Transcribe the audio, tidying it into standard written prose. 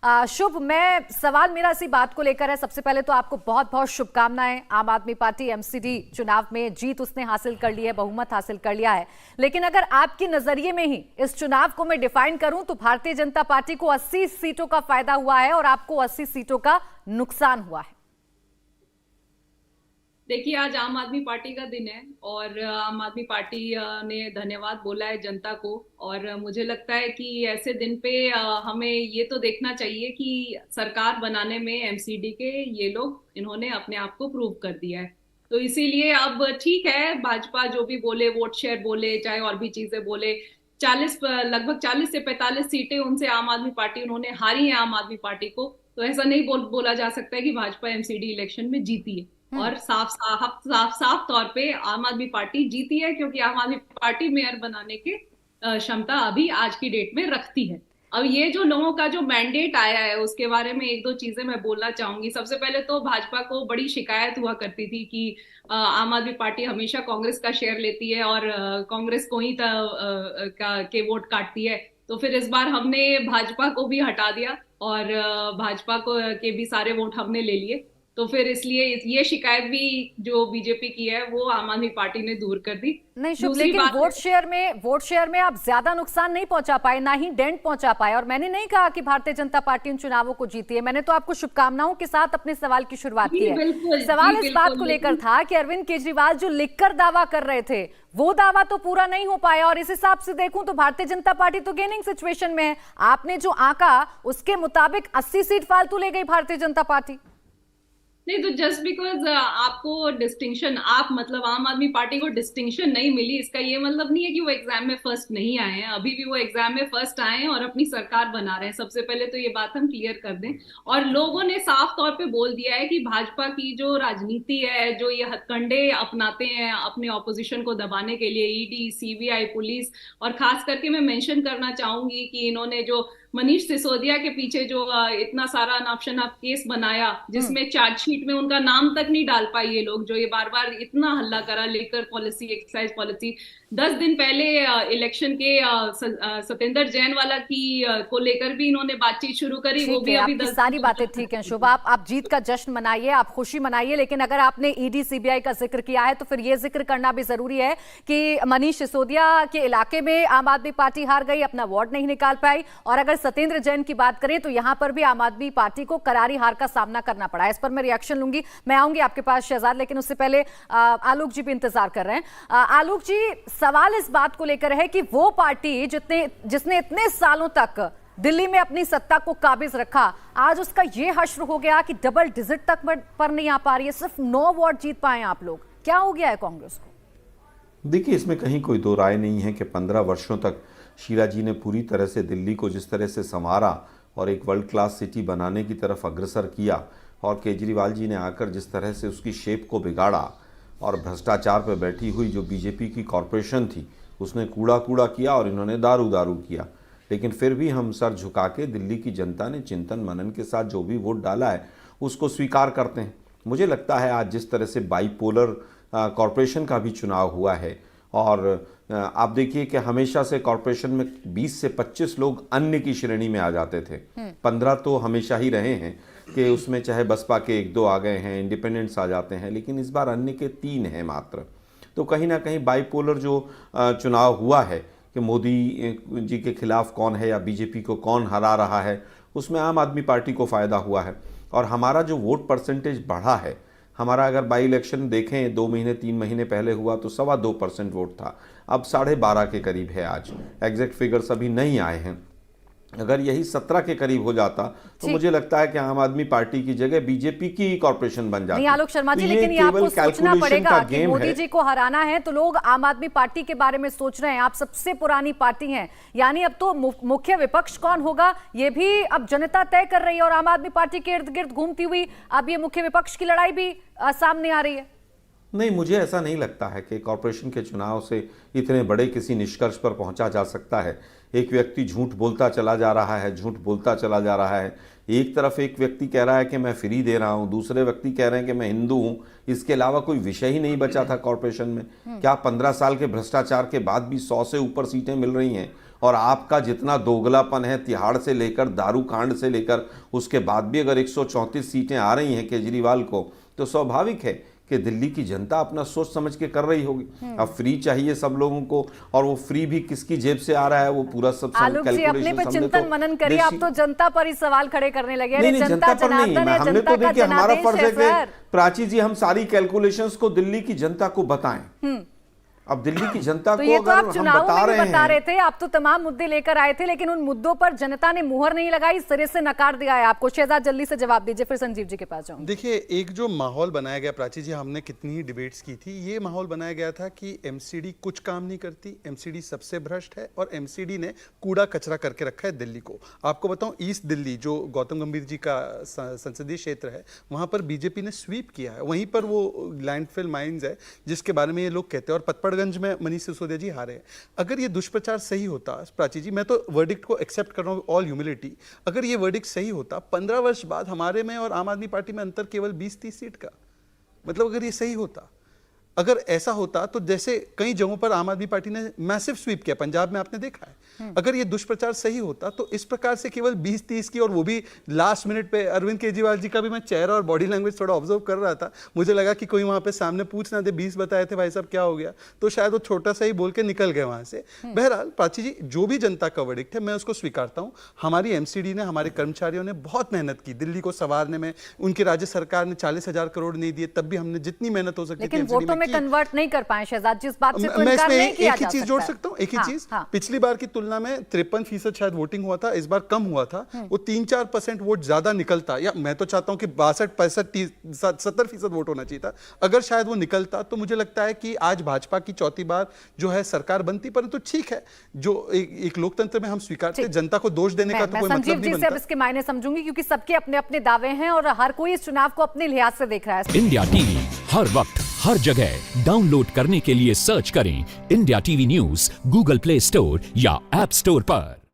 शुभ, मैं सवाल मेरा इसी बात को लेकर है। सबसे पहले तो आपको बहुत बहुत शुभकामनाएं। आम आदमी पार्टी एमसीडी चुनाव में जीत उसने हासिल कर ली है, बहुमत हासिल कर लिया है। लेकिन अगर आपके नजरिए में ही इस चुनाव को मैं डिफाइन करूं तो भारतीय जनता पार्टी को 80 सीटों का फायदा हुआ है और आपको 80 सीटों का नुकसान हुआ है। देखिए, आज आम आदमी पार्टी का दिन है और आम आदमी पार्टी ने धन्यवाद बोला है जनता को। और मुझे लगता है कि ऐसे दिन पे हमें ये तो देखना चाहिए कि सरकार बनाने में एमसीडी के ये लोग इन्होंने अपने आप को प्रूव कर दिया है। तो इसीलिए अब ठीक है, भाजपा जो भी बोले, वोट शेयर बोले, चाहे और भी चीजें बोले, 40 लगभग 40 से 45 सीटें उनसे आम आदमी पार्टी उन्होंने हारी है आम आदमी पार्टी को। तो ऐसा नहीं बोला जा सकता है कि भाजपा एमसीडी इलेक्शन में जीती है। और साफ साफ साफ साफ तौर पे आम आदमी पार्टी जीती है, क्योंकि आम आदमी पार्टी मेयर बनाने के क्षमता अभी आज की डेट में रखती है। अब ये जो लोगों का जो मैंडेट आया है उसके बारे में एक दो चीजें मैं बोलना चाहूंगी। सबसे पहले तो भाजपा को बड़ी शिकायत हुआ करती थी कि आम आदमी पार्टी हमेशा कांग्रेस का शेयर लेती है और कांग्रेस को ही के वोट काटती है। तो फिर इस बार हमने भाजपा को भी हटा दिया और भाजपा को के भी सारे वोट हमने ले लिए। तो फिर इसलिए ये शिकायत भी जो बीजेपी की है वो आम आदमी पार्टी ने दूर कर दी। नहीं शुभ, लेकिन वोट शेयर में आप ज्यादा नुकसान नहीं पहुंचा पाए, ना ही डेंट पहुंचा पाए। और मैंने नहीं कहा कि भारतीय जनता पार्टी इन चुनावों को जीती है। मैंने तो आपको शुभकामनाओं के साथ अपने सवाल की शुरुआत की है। सवाल इस बात को लेकर था कि अरविंद केजरीवाल जो लिखकर दावा कर रहे थे वो दावा तो पूरा नहीं हो पाया। और इस हिसाब से देखूं तो भारतीय जनता पार्टी तो गेनिंग सिचुएशन में है। आपने जो आंका उसके मुताबिक 80 सीट फालतू ले गई भारतीय जनता पार्टी। नहीं, तो जस्ट बिकॉज आपको डिस्टिंक्शन, आप मतलब आम आदमी पार्टी को डिस्टिंक्शन नहीं मिली, इसका ये मतलब नहीं है कि वो एग्जाम में फर्स्ट नहीं आए हैं। अभी भी वो एग्जाम में फर्स्ट आए हैं और अपनी सरकार बना रहे हैं। सबसे पहले तो ये बात हम क्लियर कर दें। और लोगों ने साफ तौर पे बोल दिया है कि भाजपा की जो राजनीति है, जो ये हथकंडे अपनाते हैं अपने ऑपोजिशन को दबाने के लिए, ईडी, सीबीआई, पुलिस, और खास करके मैं मेंशन करना चाहूंगी कि इन्होंने जो मनीष सिसोदिया के पीछे जो इतना सारा नापशनाप केस बनाया, जिसमें चार्जशीट में उनका नाम तक नहीं डाल पाए ये लोग, जो ये बार बार इतना हल्ला करा लेकर पॉलिसी, एक्साइज पॉलिसी। 10 दिन पहले इलेक्शन के सत्येंद्र जैन वाला की को लेकर भी इन्होंने बातचीत शुरू करी। वो भी अभी सारी बातें ठीक है शुभ, आप जीत का जश्न मनाइए, आप खुशी मनाइए। लेकिन अगर आपने ईडी सीबीआई का जिक्र किया है तो फिर यह जिक्र करना भी जरूरी है कि मनीष सिसोदिया के इलाके में आम आदमी पार्टी हार गई, अपना वार्ड नहीं निकाल पाई। और अगर सत्येंद्र जैन की बात करें तो यहां पर भी आम आदमी पार्टी को करारी हार का सामना करना पड़ा। इस पर मैं रिएक्शन लूंगी, मैं आऊंगी आपके पास शहजाद, लेकिन उससे पहले आलोक जी भी इंतजार कर रहे हैं। आलोक जी, सवाल इस बात को लेकर है कि वो पार्टी जिसने इतने सालों तक दिल्ली में अपनी सत्ता को काबिज रखा, आज उसका ये हश्र हो गया कि डबल डिजिट तक पर नहीं आ पा रही है, सिर्फ 9 वार्ड जीत पाए आप लोग। क्या हो गया है कांग्रेस को? देखिए, इसमें कहीं कोई दो राय नहीं है कि 15 वर्षों तक शीला जी ने पूरी तरह से दिल्ली को जिस तरह से संवारा और एक वर्ल्ड क्लास सिटी बनाने की तरफ अग्रसर किया, और केजरीवाल जी ने आकर जिस तरह से उसकी शेप को बिगाड़ा और भ्रष्टाचार पर बैठी हुई जो बीजेपी की कॉरपोरेशन थी उसने कूड़ा किया और इन्होंने दारू किया। लेकिन फिर भी हम सर झुका के दिल्ली की जनता ने चिंतन मनन के साथ जो भी वोट डाला है उसको स्वीकार करते हैं। मुझे लगता है आज जिस तरह से बाईपोलर कॉरपोरेशन का भी चुनाव हुआ है, और आप देखिए कि हमेशा से कॉरपोरेशन में 20 से 25 लोग अन्य की श्रेणी में आ जाते थे। 15 तो हमेशा ही रहे हैं कि उसमें चाहे बसपा के 1-2 आ गए हैं, इंडिपेंडेंट्स आ जाते हैं, लेकिन इस बार अन्य के 3 हैं मात्र। तो कहीं ना कहीं बाईपोलर जो चुनाव हुआ है कि मोदी जी के खिलाफ कौन है या बीजेपी को कौन हरा रहा है, उसमें आम आदमी पार्टी को फ़ायदा हुआ है। और हमारा जो वोट परसेंटेज बढ़ा है, हमारा अगर बाई इलेक्शन देखें 2 महीने 3 महीने पहले हुआ तो 2.25% वोट था, अब 12.5 के करीब है आज। एग्जैक्ट फिगर्स अभी नहीं आए हैं। अगर यही 17 के करीब हो जाता तो मुझे लगता है कि आम आदमी पार्टी की जगह बीजेपी की कॉर्पोरेशन बन जाती। आलोक शर्मा जी, लेकिन ये आपको सोचना पड़ेगा कि मोदी जी को हराना है तो लोग आम आदमी पार्टी के बारे में सोच रहे हैं। आप सबसे पुरानी पार्टी हैं, यानी अब तो मुख्य विपक्ष कौन होगा ये भी अब जनता तय कर रही है। और आम आदमी पार्टी के इर्द गिर्द घूमती हुई अब ये मुख्य विपक्ष की लड़ाई भी सामने आ रही है। नहीं, मुझे ऐसा नहीं लगता है कि कॉरपोरेशन के चुनाव से इतने बड़े किसी निष्कर्ष पर पहुंचा जा सकता है। एक व्यक्ति झूठ बोलता चला जा रहा है, एक तरफ एक व्यक्ति कह रहा है कि मैं फ्री दे रहा हूं, दूसरे व्यक्ति कह रहे हैं कि मैं हिंदू हूं। इसके अलावा कोई विषय ही नहीं बचा था कॉरपोरेशन में। क्या 15 साल के भ्रष्टाचार के बाद भी 100 से ऊपर सीटें मिल रही हैं और आपका जितना दोगलापन है तिहाड़ से लेकर दारू कांड से लेकर, उसके बाद भी अगर 134 सीटें आ रही हैं केजरीवाल को, तो स्वाभाविक है कि दिल्ली की जनता अपना सोच समझ के कर रही होगी। अब फ्री चाहिए सब लोगों को, और वो फ्री भी किसकी जेब से आ रहा है वो पूरा सब आलोक जी, अपने पे चिंतन मनन करिए। आप तो जनता पर ही सवाल खड़े करने लगे। नहीं, जनता पर नहीं, हमने तो देखिए हमारा फर्ज है कि प्राची जी हम सारी कैलकुलेशंस को दिल्ली की जनता को बताएं। अब दिल्ली की जनता तो को ये तो अगर आप हम बता रहे थे, आप तो तमाम मुद्दे लेकर आए थे, लेकिन उन मुद्दों पर जनता ने मुहर नहीं लगाई, सिरे से नकार दिया है आपको। शहजाद जल्दी से जवाब दीजिए, फिर संजीव जी के पास जाऊं। देखिए, एक जो माहौल बनाया गया प्राची जी, हमने कितनी ही डिबेट्स की थी, ये माहौल बनाया गया था कि एमसीडी कुछ काम नहीं करती, एमसीडी सबसे भ्रष्ट है और एमसीडी ने कूड़ा कचरा करके रखा है दिल्ली को। आपको बताऊं, ईस्ट दिल्ली जो गौतम गंभीर जी का संसदीय क्षेत्र है, वहां पर बीजेपी ने स्वीप किया है। वहीं पर वो लैंडफिल माइंस है जिसके बारे में ये लोग कहते हैं, और पतपड़गंज में मनीष सिसोदिया जी हारे हैं। अगर ये दुष्प्रचार सही होता प्राची जी, मैं तो वर्डिक्ट को एक्सेप्ट कर रहा हूँ ऑल ह्यूमिलिटी, अगर ये वर्डिक्ट सही होता 15 वर्ष बाद हमारे में और आम आदमी पार्टी में अंतर केवल 20-30 सीट का, मतलब अगर ये सही होता, अगर ऐसा होता तो जैसे कई जगहों पर आम आदमी पार्टी ने मैसिव स्वीप किया, पंजाब में आपने देखा है, अगर ये दुष्प्रचार सही होता तो इस प्रकार से केवल 20-30 की, और वो भी लास्ट मिनट पे अरविंद केजरीवाल जी का भी मैं चेहरा और बॉडी लैंग्वेज थोड़ा ऑब्जर्व कर रहा था, मुझे लगा कि कोई वहां पे सामने पूछ ना दे, 20 बताए थे भाई साहब क्या हो गया, तो शायद वो छोटा सा ही बोल के निकल गए वहां से। बहरहाल प्राची जी, जो भी जनता का वर्डिक्ट है मैं उसको स्वीकारता हूँ। हमारी एमसीडी ने, हमारे कर्मचारियों ने बहुत मेहनत की दिल्ली को संवारने में, उनकी राज्य सरकार ने 40,000 करोड़ नहीं दिए, तब भी हमने जितनी मेहनत हो सकी लेकिन वोटों में कन्वर्ट नहीं कर पाए शहजाद जी, इस बात से तो मैं इनकार इसमें नहीं किया एक ही जा चीज सकता जोड़ है। सकता हूँ, एक ही चीज, हाँ। पिछली बार की तुलना में 53% शायद वोटिंग हुआ था, इस बार कम हुआ था, वो 3-4% वोट ज्यादा निकलता, या मैं तो चाहता हूं कि 62-65-70% वोट होना चाहिए था, अगर शायद वो निकलता तो मुझे लगता है कि आज भाजपा की चौथी बार जो है सरकार बनती। परंतु ठीक है, जो एक लोकतंत्र में हम स्वीकारते हैं, जनता को दोष देने का तो कोई मतलब नहीं बनता। अब इसके मायने समझूंगी, क्योंकि सबके अपने अपने दावे हैं और हर कोई इस चुनाव को अपने लिहाज से देख रहा है। इंडिया टीवी हर वक्त हर जगह डाउनलोड करने के लिए सर्च करें India TV news Google play store या ऐप स्टोर पर।